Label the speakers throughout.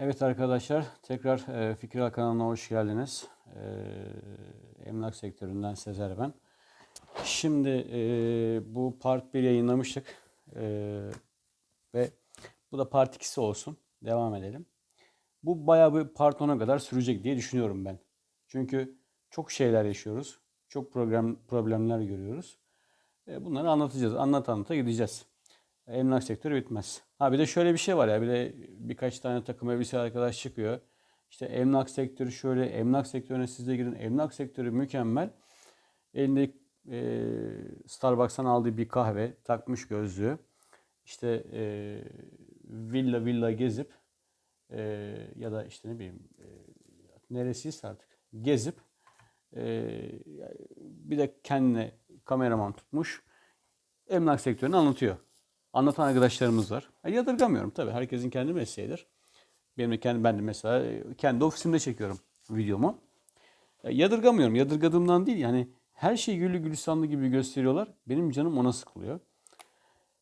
Speaker 1: Evet arkadaşlar, tekrar Fikri kanalına hoş geldiniz. Emlak sektöründen Sezer ben. Şimdi bu part 1 yayınlamıştık ve bu da part 2'si olsun. Devam edelim. Bu bayağı bir part 10'a kadar sürecek diye düşünüyorum ben. Çünkü çok şeyler yaşıyoruz. Çok problemler görüyoruz. Bunları anlatacağız. Anlata gideceğiz. Emlak sektörü bitmez. Ha bir de şöyle bir şey var ya, bir de birkaç tane takım elbise arkadaş çıkıyor. İşte emlak sektörü şöyle, emlak sektörüne siz de girin. Emlak sektörü mükemmel. Elinde Starbucks'tan aldığı bir kahve, takmış gözlüğü. İşte villa gezip ya da işte ne bileyim neresiyse artık gezip bir de kendine kameraman tutmuş emlak sektörünü anlatıyor. Anlatan arkadaşlarımız var. Yadırgamıyorum tabii. Herkesin kendi mesleğidir. Ben de mesela kendi ofisimde çekiyorum videomu. Yadırgamıyorum. Yadırgadığımdan değil. Yani her şey güllü gülistanlı gibi gösteriyorlar. Benim canım ona sıkılıyor.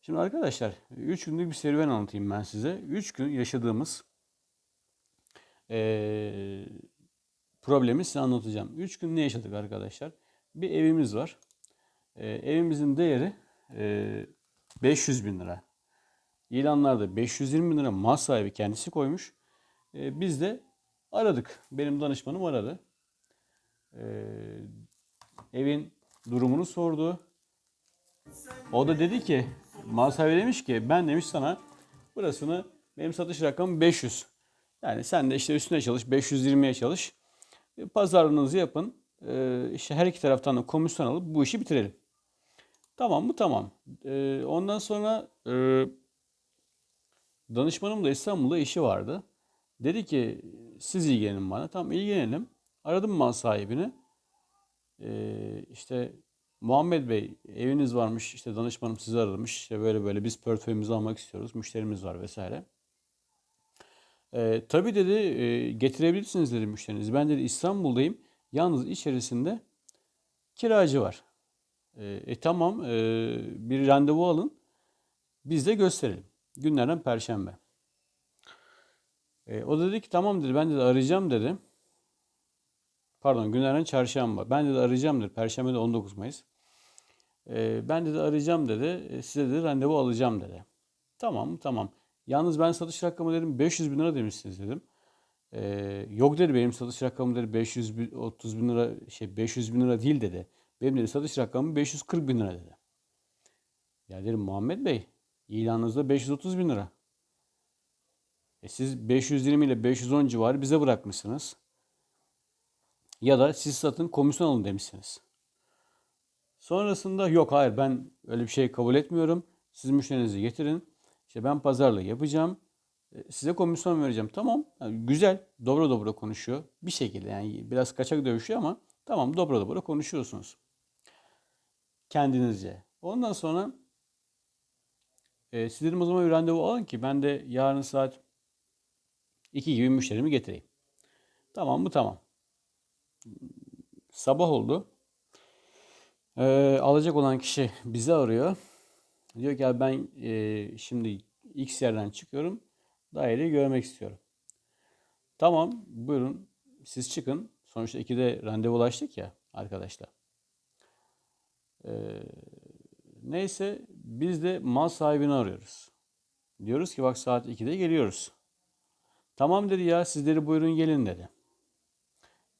Speaker 1: Şimdi arkadaşlar 3 günlük bir serüven anlatayım ben size. 3 gün yaşadığımız problemi size anlatacağım. 3 gün ne yaşadık arkadaşlar? Bir evimiz var. Evimizin değeri 500 bin lira. İlanlarda 520 bin lira mal sahibi kendisi koymuş. Biz de aradık. Benim danışmanım aradı. Evin durumunu sordu. O da dedi ki, mal sahibi demiş ki ben demiş sana burasını benim satış rakamım 500. Yani sen de işte üstüne çalış 520'ye çalış. Pazarlığınızı yapın. İşte her iki taraftan da komisyon alıp bu işi bitirelim. Tamam mı? Tamam. Ondan sonra danışmanım da İstanbul'da işi vardı. Dedi ki siz ilgilenin bana. Tamam ilgilenelim. Aradım mal sahibini. İşte Muhammed Bey eviniz varmış. İşte danışmanım sizi aramış. İşte böyle biz portföyümüzü almak istiyoruz. Müşterimiz var vesaire. Tabii dedi getirebilirsiniz dedi müşterinizi. Ben dedi İstanbul'dayım. Yalnız içerisinde kiracı var. Tamam bir randevu alın. Biz de gösterelim. Günlerden Perşembe. O dedi ki tamam dedi ben de arayacağım dedi. Pardon günlerden Çarşamba. Ben de arayacağım dedi. Perşembe de 19 Mayıs. Ben de arayacağım dedi. Size de randevu alacağım dedi. Tamam. Yalnız ben satış rakamı dedim 500 bin lira demişsiniz dedim. Yok dedi benim satış rakamım dedi 530 bin lira 500 bin lira değil dedi. Benim dedi satış rakamım 540 bin lira dedi. Ya dedim Muhammed Bey ilanınızda 530 bin lira. Siz 520 ile 510 civarı bize bırakmışsınız. Ya da siz satın komisyon alın demişsiniz. Sonrasında yok hayır ben öyle bir şey kabul etmiyorum. Siz müşterinizi getirin. İşte ben pazarlığı yapacağım. Size komisyon vereceğim. Tamam. Yani güzel. Dobra konuşuyor. Bir şekilde yani biraz kaçak dövüşüyor ama tamam dobra konuşuyorsunuz. Kendinizce. Ondan sonra siz dedim o zaman bir randevu alın ki ben de yarın saat 2 gibi müşterimi getireyim. Tamam mı? Tamam. Sabah oldu. Alacak olan kişi bizi arıyor. Diyor ki abi ben şimdi X yerden çıkıyorum. Daireyi görmek istiyorum. Tamam buyurun siz çıkın. Sonuçta 2'de randevulaştık ya arkadaşlar. Neyse biz de mal sahibini arıyoruz. Diyoruz ki bak saat 2'de geliyoruz. Tamam dedi ya sizleri buyurun gelin dedi.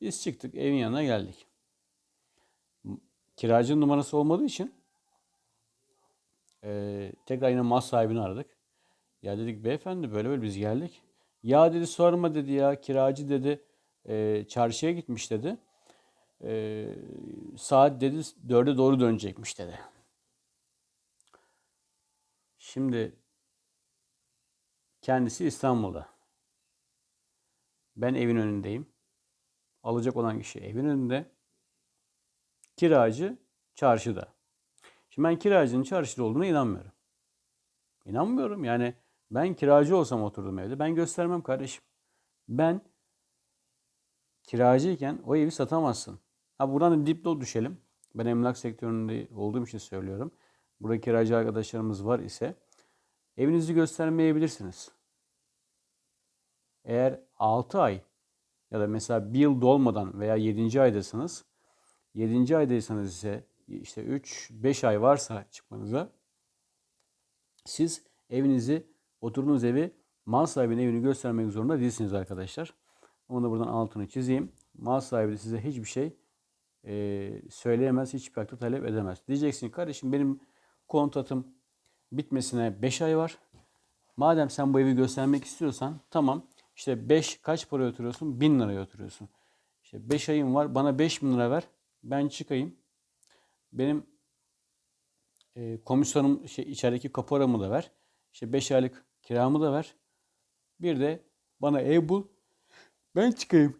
Speaker 1: Biz çıktık evin yanına geldik. Kiracının numarası olmadığı için tekrar yine mal sahibini aradık. Ya dedik beyefendi böyle biz geldik. Ya dedi sorma dedi ya kiracı dedi çarşıya gitmiş dedi. Saat dedi 4'e doğru dönecekmiş dedi. Şimdi kendisi İstanbul'da. Ben evin önündeyim. Alacak olan kişi evin önünde. Kiracı çarşıda. Şimdi ben kiracının çarşıda olduğuna inanmıyorum. İnanmıyorum yani ben kiracı olsam oturdum evde ben göstermem kardeşim. Ben kiracıyken o evi satamazsın. Ha buradan da dipnot düşelim. Ben emlak sektöründe olduğum için söylüyorum. Burada kiracı arkadaşlarımız var ise evinizi göstermeyebilirsiniz. Eğer 6 ay ya da mesela bir yıl dolmadan veya 7. aydasınız. 7. aydaysanız ise işte 3-5 ay varsa çıkmanıza, siz evinizi, oturduğunuz evi mal sahibinin evini göstermek zorunda değilsiniz arkadaşlar. Onu da buradan altını çizeyim. Mal sahibi de size hiçbir şey söyleyemez, hiçbir hakta talep edemez. Diyeceksin kardeşim benim kontratım bitmesine 5 ay var. Madem sen bu evi göstermek istiyorsan tamam. İşte 5 kaç paraya oturuyorsun? 1000 liraya oturuyorsun. İşte 5 ayım var. Bana 5000 lira ver. Ben çıkayım. Benim komisyonum içerideki kaporamı da ver. İşte 5 aylık kiramı da ver. Bir de bana ev bul. Ben çıkayım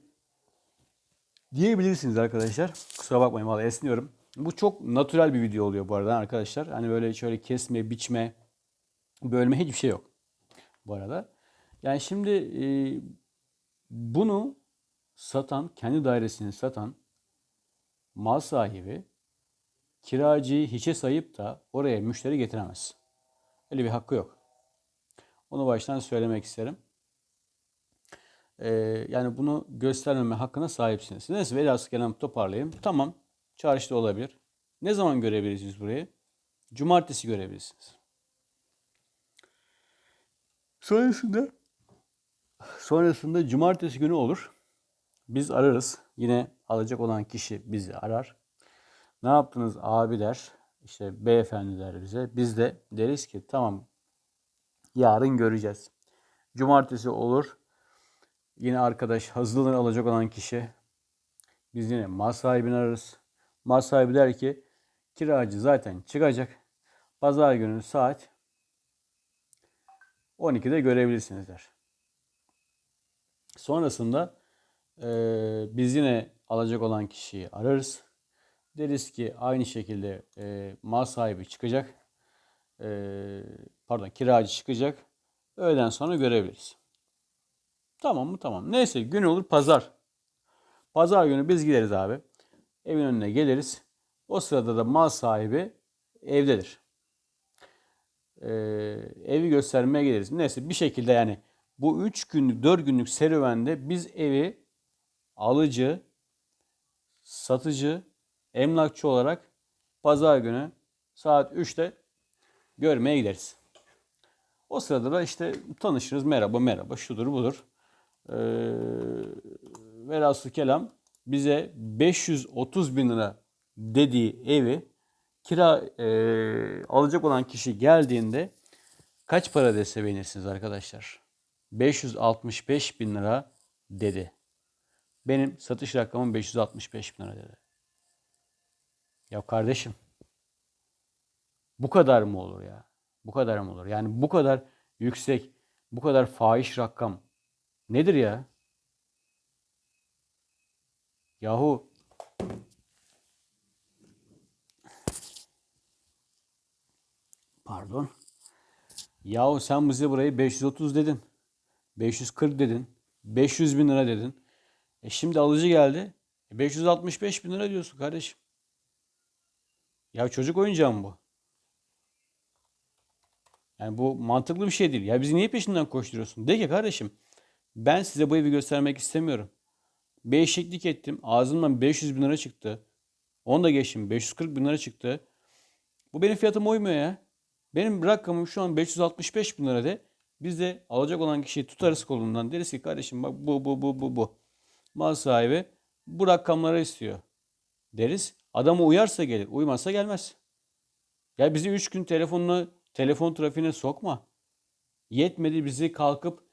Speaker 1: diyebilirsiniz arkadaşlar. Kusura bakmayın vallahi esniyorum. Bu çok natürel bir video oluyor bu arada arkadaşlar. Hani böyle şöyle kesme, biçme, bölme hiçbir şey yok bu arada. Yani şimdi bunu satan, kendi dairesini satan mal sahibi kiracıyı hiçe sayıp da oraya müşteri getiremez. Öyle bir hakkı yok. Onu baştan söylemek isterim. Yani bunu göstermeme hakkına sahipsiniz. Neyse velhasıl kelam toparlayayım. Tamam, çarşıda olabilir. Ne zaman görebilirsiniz burayı? Cumartesi görebilirsiniz. Sonrasında cumartesi günü olur. Biz ararız. Yine alacak olan kişi bizi arar. Ne yaptınız abi der. İşte beyefendi der bize. Biz de deriz ki tamam yarın göreceğiz. Cumartesi olur. Yine arkadaş hazırlanır alacak olan kişi. Biz yine mal sahibini ararız. Mal sahibi der ki kiracı zaten çıkacak. Pazar günü saat 12'de görebilirsiniz der. Sonrasında biz yine alacak olan kişiyi ararız. Deriz ki aynı şekilde mal sahibi çıkacak. Kiracı çıkacak. Öğleden sonra görebiliriz. Tamam mı? Tamam. Neyse gün olur pazar. Pazar günü biz gideriz abi. Evin önüne geliriz. O sırada da mal sahibi evdedir. Evi göstermeye geliriz. Neyse bir şekilde yani bu 3 günlük 4 günlük serüvende biz evi alıcı, satıcı, emlakçı olarak pazar günü saat 3'te görmeye gideriz. O sırada da işte tanışırız. Merhaba şudur budur. Velhasıl kelam bize 530 bin lira dediği evi alacak olan kişi geldiğinde kaç para dese beğenirsiniz arkadaşlar? 565 bin lira dedi. Benim satış rakamım 565 bin lira dedi. Ya kardeşim bu kadar mı olur ya? Bu kadar mı olur? Yani bu kadar yüksek, bu kadar fahiş rakam nedir ya? Yahu pardon. Yahu sen bize burayı 530 dedin. 540 dedin. 500 bin lira dedin. Şimdi alıcı geldi. 565 bin lira diyorsun kardeşim. Ya çocuk oyuncağı mı bu? Yani bu mantıklı bir şey değil. Ya bizi niye peşinden koşturuyorsun? De ki kardeşim ben size bu evi göstermek istemiyorum. Bir eşeklik ettim. Ağzımdan 500 bin lira çıktı. Onu da geçtim. 540 bin lira çıktı. Bu benim fiyatıma uymuyor ya. Benim rakamım şu an 565 bin lira de. Biz de alacak olan kişiyi tutarız kolundan. Deriz ki kardeşim bak bu. Mal sahibi bu rakamları istiyor. Deriz. Adamı uyarsa gelir. Uymazsa gelmez. Ya bizi 3 gün telefon trafiğine sokma. Yetmedi bizi kalkıp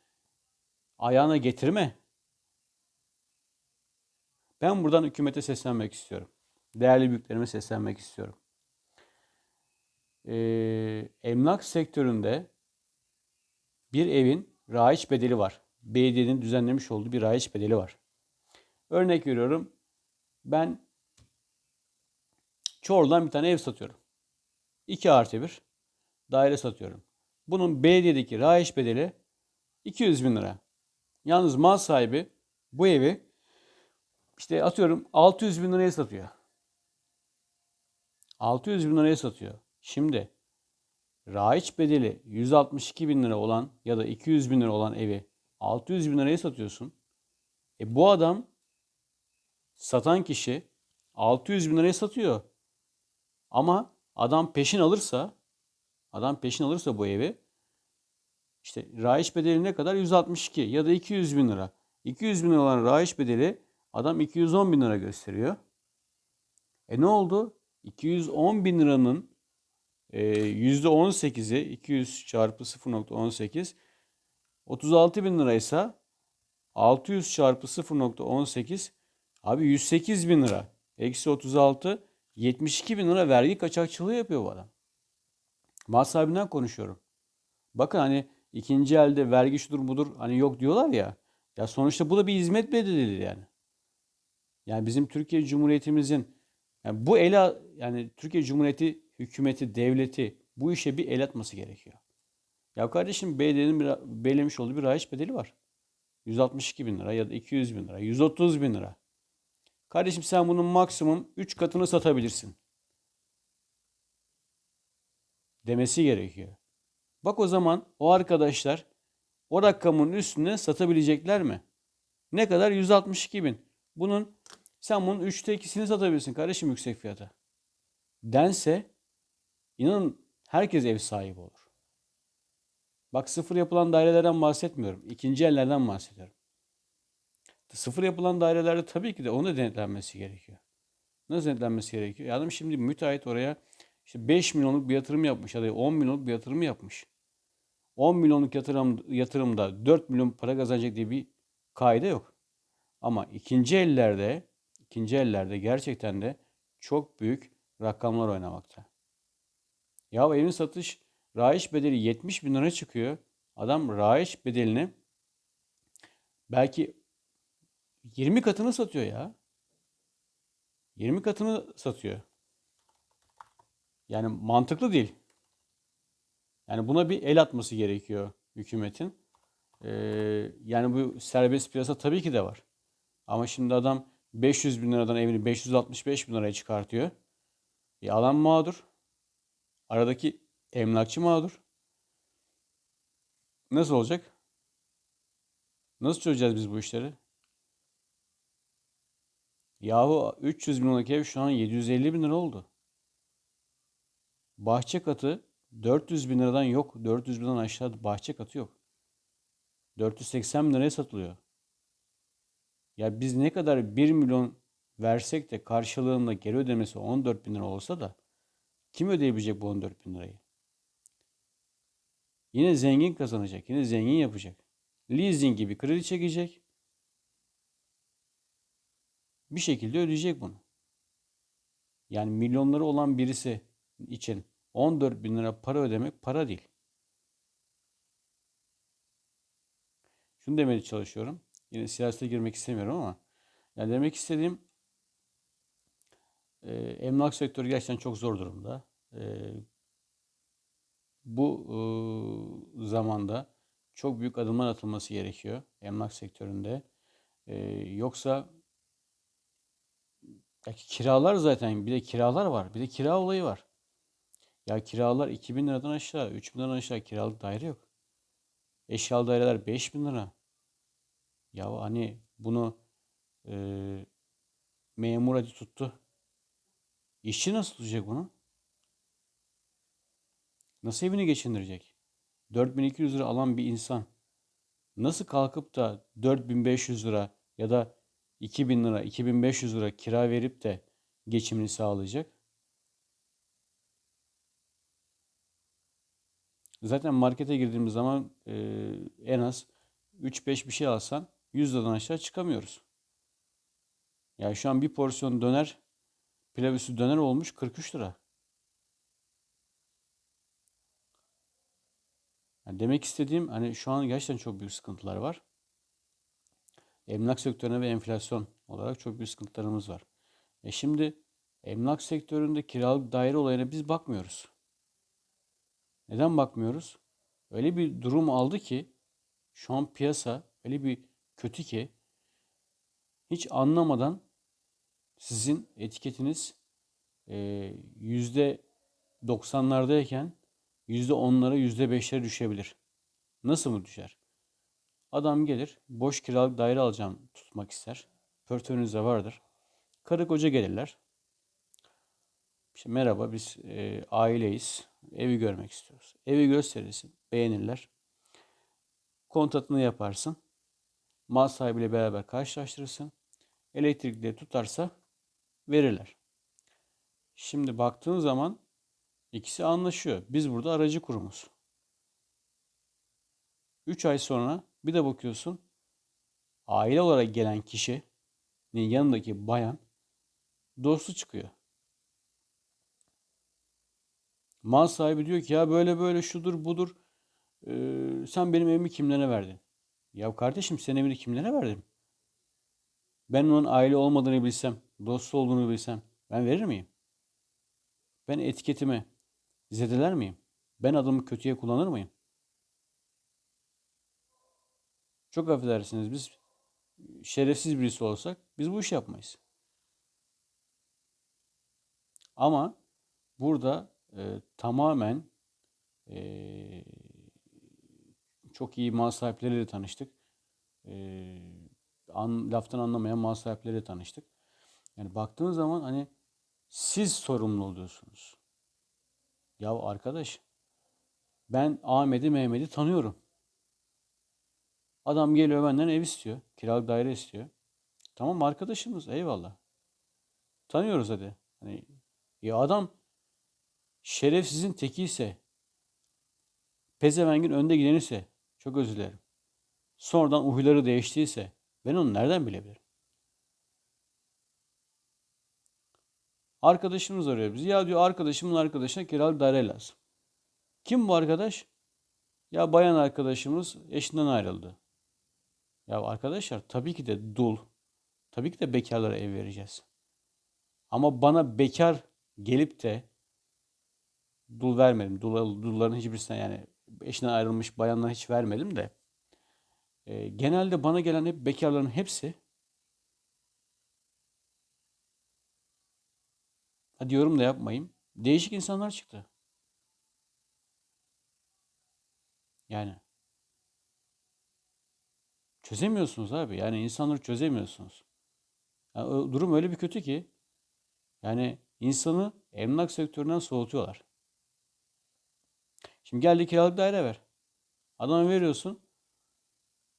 Speaker 1: ayağına getirme. Ben buradan hükümete seslenmek istiyorum. Değerli büyüklerime seslenmek istiyorum. Emlak sektöründe bir evin raiç bedeli var. Belediyenin düzenlemiş olduğu bir raiç bedeli var. Örnek veriyorum. Ben Çorlu'dan bir tane ev satıyorum. 2+1 daire satıyorum. Bunun belediyedeki raiç bedeli 200 bin lira. Yalnız mal sahibi bu evi işte atıyorum 600 bin liraya satıyor. 600 bin liraya satıyor. Şimdi raiç bedeli 162 bin lira olan ya da 200 bin lira olan evi 600 bin liraya satıyorsun. Bu adam, satan kişi 600 bin liraya satıyor. Ama adam peşin alırsa bu evi, işte rayiç bedeli ne kadar? 162 ya da 200 bin lira. 200 bin lira olan rayiç bedeli adam 210 bin lira gösteriyor. Ne oldu? 210 bin liranın %18'i 200 çarpı 0,18 36 bin liraysa 600 çarpı 0,18 abi 108 bin lira. Eksi 36 72 bin lira vergi kaçakçılığı yapıyor bu adam. Mal sahibinden konuşuyorum. Bakın hani ikinci elde vergi şudur budur hani yok diyorlar ya. Ya sonuçta bu da bir hizmet bedelidir yani. Yani bizim Türkiye Cumhuriyetimizin yani yani Türkiye Cumhuriyeti hükümeti, devleti bu işe bir el atması gerekiyor. Ya kardeşim belediyenin belirlemiş olduğu bir rayiç bedeli var. 162 bin lira ya da 200 bin lira, 130 bin lira. Kardeşim sen bunun maksimum 3 katını satabilirsin demesi gerekiyor. Bak o zaman o arkadaşlar o rakamın üstüne satabilecekler mi? Ne kadar? 162 bin. Sen bunun 3'te 2'sini satabilirsin kardeşim yüksek fiyata. Dense inanın herkes ev sahibi olur. Bak sıfır yapılan dairelerden bahsetmiyorum. İkinci ellerden bahsediyorum. Sıfır yapılan dairelerde tabii ki de onun da denetlenmesi gerekiyor. Nasıl denetlenmesi gerekiyor? Adam şimdi müteahhit oraya işte 5 milyonluk bir yatırım yapmış ya da 10 milyonluk bir yatırım yapmış. 10 milyonluk yatırımda 4 milyon para kazanacak diye bir kaide yok. Ama ikinci ellerde gerçekten de çok büyük rakamlar oynamakta. Ya evin satış rayiç bedeli 70 bin lira çıkıyor. Adam rayiç bedelini belki 20 katını satıyor ya. 20 katını satıyor. Yani mantıklı değil. Yani buna bir el atması gerekiyor hükümetin. Yani bu serbest piyasa tabii ki de var. Ama şimdi adam 500 bin liradan evini 565 bin liraya çıkartıyor. Alan mağdur. Aradaki emlakçı mağdur. Nasıl olacak? Nasıl çözeceğiz biz bu işleri? Yahu 300 bin liralık ev şu an 750 bin lira oldu. Bahçe katı 400 bin liradan yok. 400 binden aşağı bahçe katı yok. 480 bin liraya satılıyor. Ya biz ne kadar 1 milyon versek de karşılığında geri ödemesi 14 bin lira olsa da kim ödeyebilecek bu 14 bin lirayı? Yine zengin kazanacak. Yine zengin yapacak. Leasing gibi kredi çekecek. Bir şekilde ödeyecek bunu. Yani milyonları olan birisi için 14 bin lira para ödemek para değil. Şunu demeye çalışıyorum. Yine siyasete girmek istemiyorum ama yani demek istediğim emlak sektörü gerçekten çok zor durumda. Bu zamanda çok büyük adımlar atılması gerekiyor emlak sektöründe. Yoksa ya kiralar zaten bir de kiralar var. Bir de kira olayı var. Ya kiralar 2.000 liradan aşağı, 3.000 liradan aşağı kiralık daire yok. Eşyalı daireler 5.000 lira. Ya hani bunu e, memur hadi tuttu. İşçi nasıl tutacak bunu? Nasıl evini geçindirecek? 4.200 lira alan bir insan nasıl kalkıp da 4.500 lira ya da 2.000 lira, 2.500 lira kira verip de geçimini sağlayacak? Zaten markete girdiğimiz zaman en az 3-5 bir şey alsan 100 liradan aşağı çıkamıyoruz. Yani şu an bir porsiyon döner, pilav üstü döner olmuş 43 lira. Yani demek istediğim hani şu an gerçekten çok büyük sıkıntılar var. Emlak sektörüne ve enflasyon olarak çok büyük sıkıntılarımız var. Şimdi emlak sektöründe kiralık daire olayına biz bakmıyoruz. Neden bakmıyoruz? Öyle bir durum aldı ki şu an piyasa öyle bir kötü ki hiç anlamadan sizin etiketiniz %90'lardayken %10'lara %5'lere düşebilir. Nasıl mı düşer? Adam gelir, boş kiralık daire alacağım tutmak ister. Portföyünüzde vardır. Karı koca gelirler. İşte merhaba biz aileyiz. Evi görmek istiyoruz. Evi gösterirsin. Beğenirler. Kontratını yaparsın. Mal sahibiyle beraber karşılaştırırsın. Elektrikleri tutarsa verirler. Şimdi baktığın zaman ikisi anlaşıyor. Biz burada aracı kurumuz. 3 ay sonra bir de bakıyorsun aile olarak gelen kişinin yanındaki bayan dostu çıkıyor. Mal sahibi diyor ki ya böyle böyle şudur budur. Sen benim evimi kimlere verdin? Ya kardeşim sen evini kimlere verdin? Ben onun aile olmadığını bilsem, dostu olduğunu bilsem ben verir miyim? Ben etiketimi zedeler miyim? Ben adımı kötüye kullanır mıyım? Çok affedersiniz biz şerefsiz birisi olsak biz bu işi yapmayız. Ama burada tamamen e, çok iyi mal sahipleriyle tanıştık. E, laftan anlamayan mal sahipleriyle tanıştık. Yani baktığın zaman hani siz sorumlu oluyorsunuz. Ya arkadaş ben Ahmet'i Mehmet'i tanıyorum. Adam geliyor benden ev istiyor. Kiralık daire istiyor. Tamam arkadaşımız eyvallah. Tanıyoruz hadi. Hani ya adam şerefsizin tekiyse, pezevengin önde gideniyse çok özür dilerim. Sonradan huyları değiştiyse ben onu nereden bilebilirim? Arkadaşımız arıyor bizi. Ya diyor arkadaşımın arkadaşına kiralık daire lazım. Kim bu arkadaş? Ya bayan arkadaşımız eşinden ayrıldı. Ya arkadaşlar tabii ki de dul. Tabii ki de bekarlara ev vereceğiz. Ama bana bekar gelip de dul vermedim. Dulların hiçbirisine yani eşinden ayrılmış bayanlara hiç vermedim de. Genelde bana gelen hep bekarların hepsi hadi yorum da yapmayayım. Değişik insanlar çıktı. Yani çözemiyorsunuz abi. Yani insanları çözemiyorsunuz. Yani o durum öyle bir kötü ki yani insanı emlak sektöründen soğutuyorlar. Şimdi geldi kiralık daire ver. Adama veriyorsun.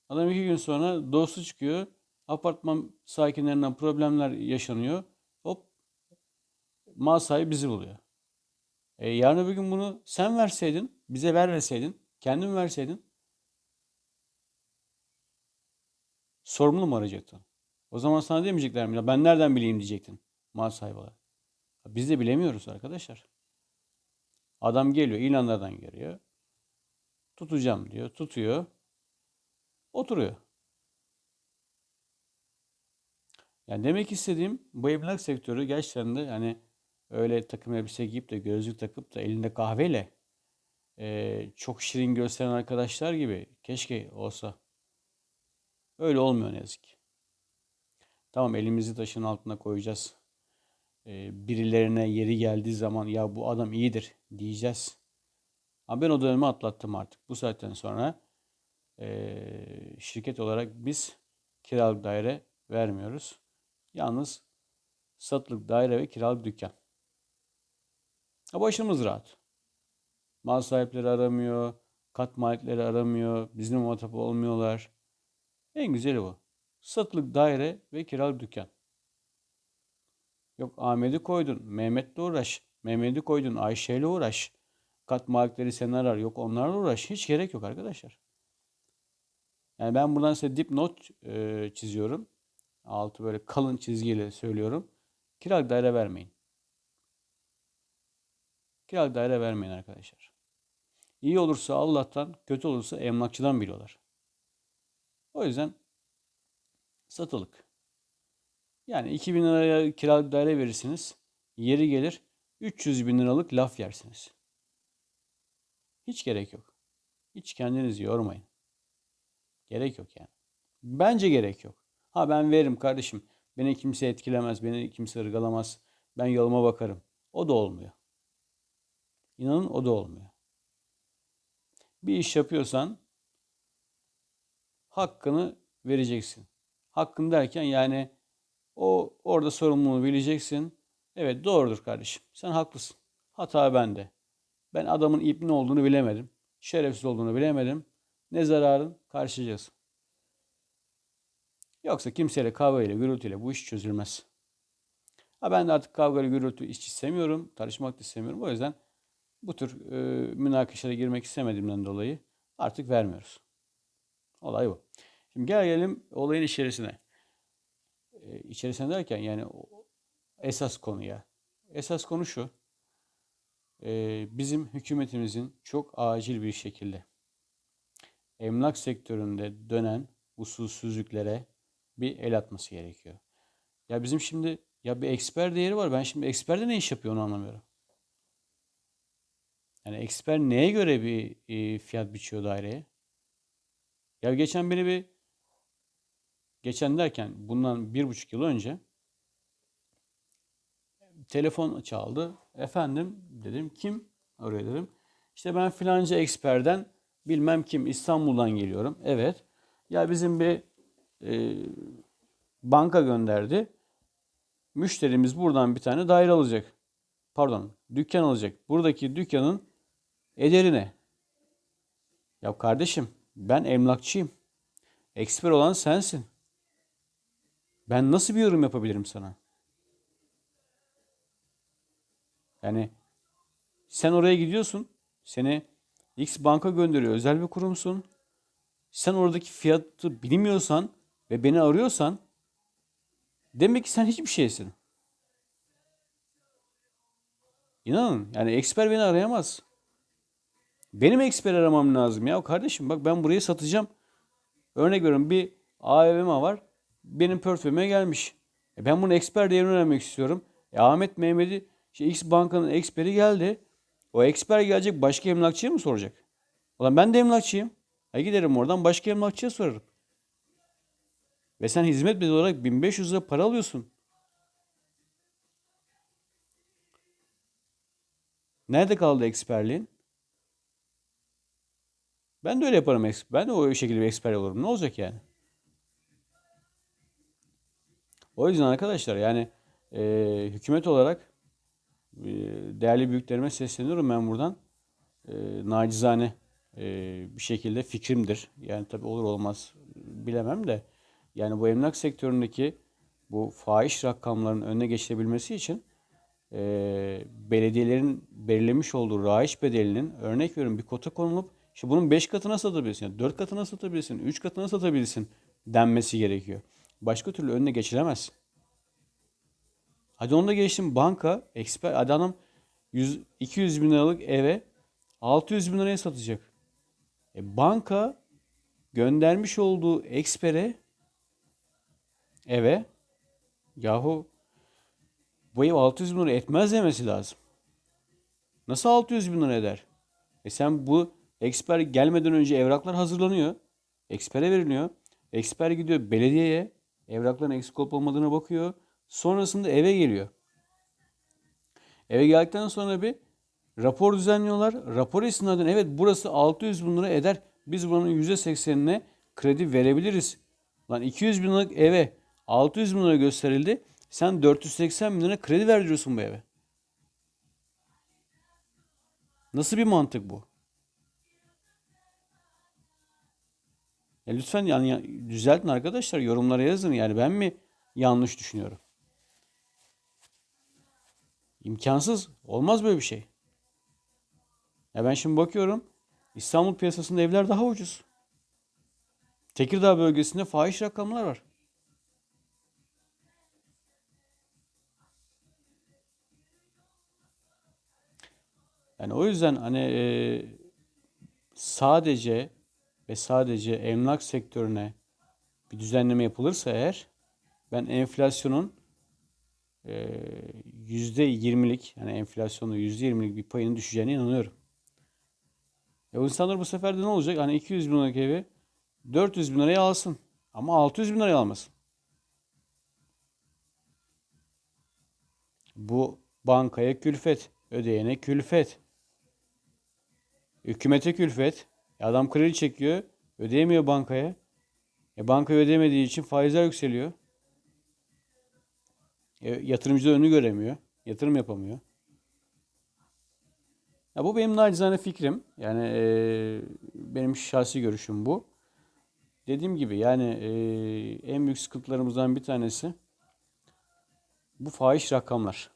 Speaker 1: Adam 2 gün sonra dostu çıkıyor. Apartman sakinlerinden problemler yaşanıyor. Hop mal sahibi bizi buluyor. Yarın öbür gün bunu sen verseydin, bize vermeseydin, kendin verseydin sorumlu mu arayacaktın? O zaman sana demeyecekler mi? Ya ben nereden bileyim diyecektin mal sahibi olarak. Biz de bilemiyoruz arkadaşlar. Adam geliyor, ilanlardan görüyor. Tutacağım diyor, tutuyor, oturuyor. Yani demek istediğim bu emlak sektörü gerçekten de yani öyle takım elbise giyip de gözlük takıp da elinde kahveyle çok şirin gösteren arkadaşlar gibi keşke olsa. Öyle olmuyor ne yazık ki. Tamam elimizi taşın altına koyacağız. Birilerine yeri geldiği zaman ya bu adam iyidir diyeceğiz. Ama ben o dönemi atlattım artık. Bu saatten sonra şirket olarak biz kiralık daire vermiyoruz. Yalnız satılık daire ve kiralık dükkan. Başımız rahat. Mal sahipleri aramıyor, kat malikleri aramıyor, bizimle muhatap olmuyorlar. En güzeli bu. Satılık daire ve kiralık dükkan. Yok Ahmet'i koydun, Mehmet'le uğraş. Mehmet'i koydun, Ayşe'yle uğraş. Kat malikleri sen arar. Yok onlarla uğraş. Hiç gerek yok arkadaşlar. Yani ben buradan size dipnot çiziyorum. Altı böyle kalın çizgiyle söylüyorum. Kiralık daire vermeyin. Kiralık daire vermeyin arkadaşlar. İyi olursa Allah'tan, kötü olursa emlakçıdan biliyorlar. O yüzden satılık. Yani 2.000 liraya kiralık daire verirsiniz. Yeri gelir 300 bin liralık laf yersiniz. Hiç gerek yok. Hiç kendinizi yormayın. Gerek yok yani. Bence gerek yok. Ha ben veririm kardeşim. Beni kimse etkilemez, beni kimse ırgalamaz. Ben yoluma bakarım. O da olmuyor. İnanın o da olmuyor. Bir iş yapıyorsan hakkını vereceksin. Hakkını derken yani orada sorumluluğunu bileceksin. Evet, doğrudur kardeşim. Sen haklısın. Hata bende. Ben adamın ibne olduğunu bilemedim. Şerefsiz olduğunu bilemedim. Ne zararın? Karşılayacağız. Yoksa kimseyle kavgayla, gürültüyle bu iş çözülmez. Ben de artık kavgalı gürültü iş istemiyorum. Tartışmak da istemiyorum. O yüzden bu tür münakaşaya girmek istemediğimden dolayı artık vermiyoruz. Olay bu. Şimdi gelelim olayın içerisine. İçerisine derken yani esas konuya. Esas konu şu. Bizim hükümetimizin çok acil bir şekilde emlak sektöründe dönen usulsüzlüklere bir el atması gerekiyor. Ya bizim şimdi ya bir eksper değeri var. Ben şimdi eksperde ne iş yapıyor onu anlamıyorum. Yani eksper neye göre bir fiyat biçiyor daireye? Ya geçen derken bundan 1,5 yıl önce telefon çaldı. Efendim dedim, kim arıyor dedim. İşte ben filanca eksperden bilmem kim İstanbul'dan geliyorum. Evet. Ya bizim bir e, banka gönderdi. Müşterimiz buradan bir tane daire alacak. Pardon, dükkan alacak. Buradaki dükkanın ederi ne? Ya kardeşim, ben emlakçıyım. Eksper olan sensin. Ben nasıl bir yorum yapabilirim sana? Yani sen oraya gidiyorsun. Seni X banka gönderiyor. Özel bir kurumsun. Sen oradaki fiyatı bilmiyorsan ve beni arıyorsan demek ki sen hiçbir şeysin. İnanın yani eksper beni arayamaz. Benim eksper aramam lazım ya. Kardeşim bak, ben burayı satacağım. Örnek veriyorum, bir AVM var. Benim portföyüme gelmiş. Ben bunu eksper değerini öğrenmek istiyorum. Ahmet Mehmet'i X bankanın eksperi geldi. O eksper gelecek, başka emlakçıya mı soracak? Ulan ben de emlakçıyım. Giderim oradan başka emlakçıya sorarım. Ve sen hizmet bedeli olarak 1500 lira para alıyorsun. Nerede kaldı eksperliğin? Ben de öyle yaparım. Ben de o şekilde bir eksper olurum. Ne olacak yani? O yüzden arkadaşlar yani hükümet olarak değerli büyüklerime sesleniyorum ben buradan. Nacizane bir şekilde fikrimdir. Yani tabii olur olmaz bilemem de. Yani bu emlak sektöründeki bu fahiş rakamların önüne geçilebilmesi için belediyelerin belirlemiş olduğu rayiç bedelinin, örnek veriyorum, bir kota konulup işte bunun 5 katına satabilirsin, yani 4 katına satabilirsin, 3 katına satabilirsin denmesi gerekiyor. Başka türlü önüne geçilemez. Hadi onu da geçtim, banka, eksper, adam 200 bin liralık eve 600 bin liraya satacak. Banka göndermiş olduğu ekspere, eve, yahu bu ev 600 bin lira etmez demesi lazım. Nasıl 600 bin lira eder? Sen bu eksper gelmeden önce evraklar hazırlanıyor. Ekspere veriliyor. Eksper gidiyor belediyeye. Evrakların eksik olup olmadığına bakıyor. Sonrasında eve geliyor. Eve geldikten sonra bir rapor düzenliyorlar. Rapor istinaden evet burası 600 bin lira eder. Biz buranın %80'ine kredi verebiliriz. Lan 200 bin liralık eve 600 bin lira gösterildi. Sen 480 bin lira kredi verdiriyorsun bu eve. Nasıl bir mantık bu? Lütfen yani düzeltin arkadaşlar, yorumlara yazın, yani ben mi yanlış düşünüyorum? İmkansız. Olmaz böyle bir şey. Ben şimdi bakıyorum, İstanbul piyasasında evler daha ucuz. Tekirdağ bölgesinde fahiş rakamlar var. Yani o yüzden hani sadece ve sadece emlak sektörüne bir düzenleme yapılırsa eğer, ben enflasyonun %20'lik, yani enflasyonun %20'lik bir payının düşeceğine inanıyorum. O insanlar bu sefer de ne olacak? Hani 200 bin liralık evi 400 bin liraya alsın. Ama 600 bin liraya almasın. Bu bankaya külfet, ödeyene külfet, hükümete külfet. Adam kredi çekiyor, ödeyemiyor bankaya. Banka ödemediği için faizler yükseliyor. Yatırımcı da önünü göremiyor. Yatırım yapamıyor. Ya bu benim nacizane fikrim. Yani benim şahsi görüşüm bu. Dediğim gibi yani en büyük sıkıntılarımızdan bir tanesi bu fahiş rakamlar.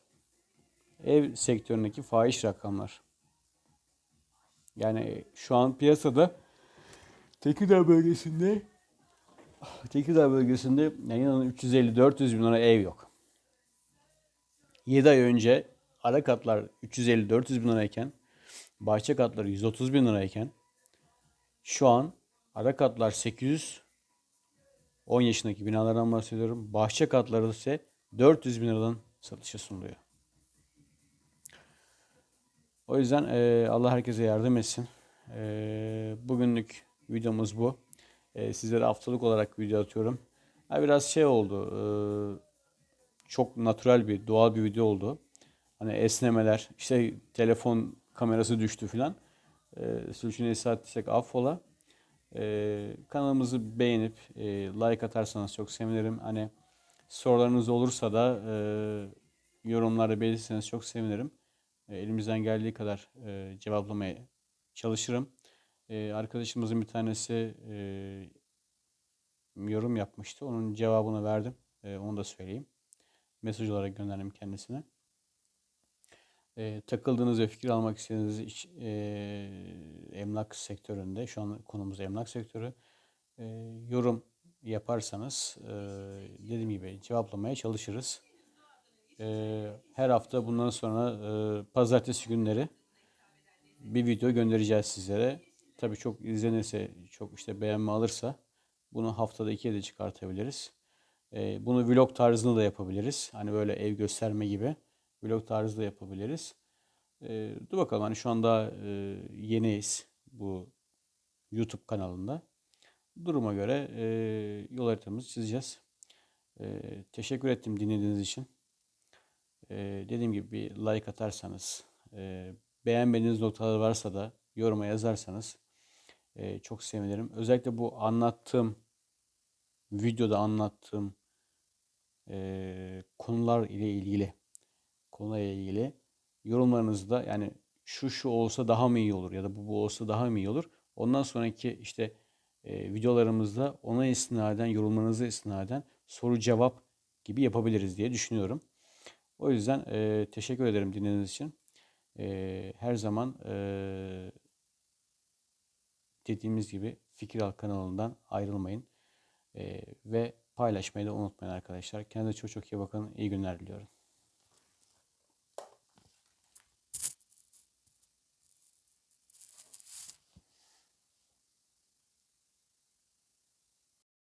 Speaker 1: Ev sektöründeki fahiş rakamlar. Yani şu an piyasada Tekirdağ bölgesinde Tekirdağ bölgesinde yani inanın 350-400 bin lira ev yok. 7 ay önce ara katlar 350-400 bin lirayken, bahçe katları 130 bin lirayken şu an ara katlar 800, 10 yaşındaki binalardan bahsediyorum. Bahçe katları ise 400 bin liradan satışa sunuluyor. O yüzden Allah herkese yardım etsin. Bugünlük videomuz bu. Sizlere haftalık olarak video atıyorum. Biraz şey oldu. Çok natural bir, doğal bir video oldu. Hani esnemeler, işte telefon kamerası düştü filan. Sürçülisan ettiysek affola. Kanalımızı beğenip like atarsanız çok sevinirim. Hani sorularınız olursa da yorumlarda belirtirseniz çok sevinirim. Elimizden geldiği kadar cevaplamaya çalışırım. Arkadaşımızın bir tanesi yorum yapmıştı. Onun cevabını verdim. Onu da söyleyeyim. Mesaj olarak gönderdim kendisine. Takıldığınız ve fikir almak istediğiniz emlak sektöründe, şu an konumuz emlak sektörü, yorum yaparsanız dediğim gibi cevaplamaya çalışırız. Her hafta bundan sonra pazartesi günleri bir video göndereceğiz sizlere. Tabii çok izlenirse, çok işte beğenme alırsa bunu haftada 2'ye de çıkartabiliriz. Bunu vlog tarzında da yapabiliriz. Hani böyle ev gösterme gibi vlog tarzı da yapabiliriz. Dur bakalım, hani şu anda yeniyiz bu YouTube kanalında. Duruma göre yol haritamızı çizeceğiz. Teşekkür ettim dinlediğiniz için. Dediğim gibi bir like atarsanız, beğenmediğiniz noktalar varsa da yoruma yazarsanız çok sevinirim. Özellikle bu videoda anlattığım konularla ilgili yorumlarınızı da, yani şu olsa daha mı iyi olur ya da bu olsa daha mı iyi olur. Ondan sonraki işte videolarımızda ona istinaden, yorumlarınıza istinaden soru cevap gibi yapabiliriz diye düşünüyorum. O yüzden teşekkür ederim dinlediğiniz için. Her zaman dediğimiz gibi Fikir Al kanalından ayrılmayın. Ve paylaşmayı da unutmayın arkadaşlar. Kendinize çok çok iyi bakın. İyi günler diliyorum.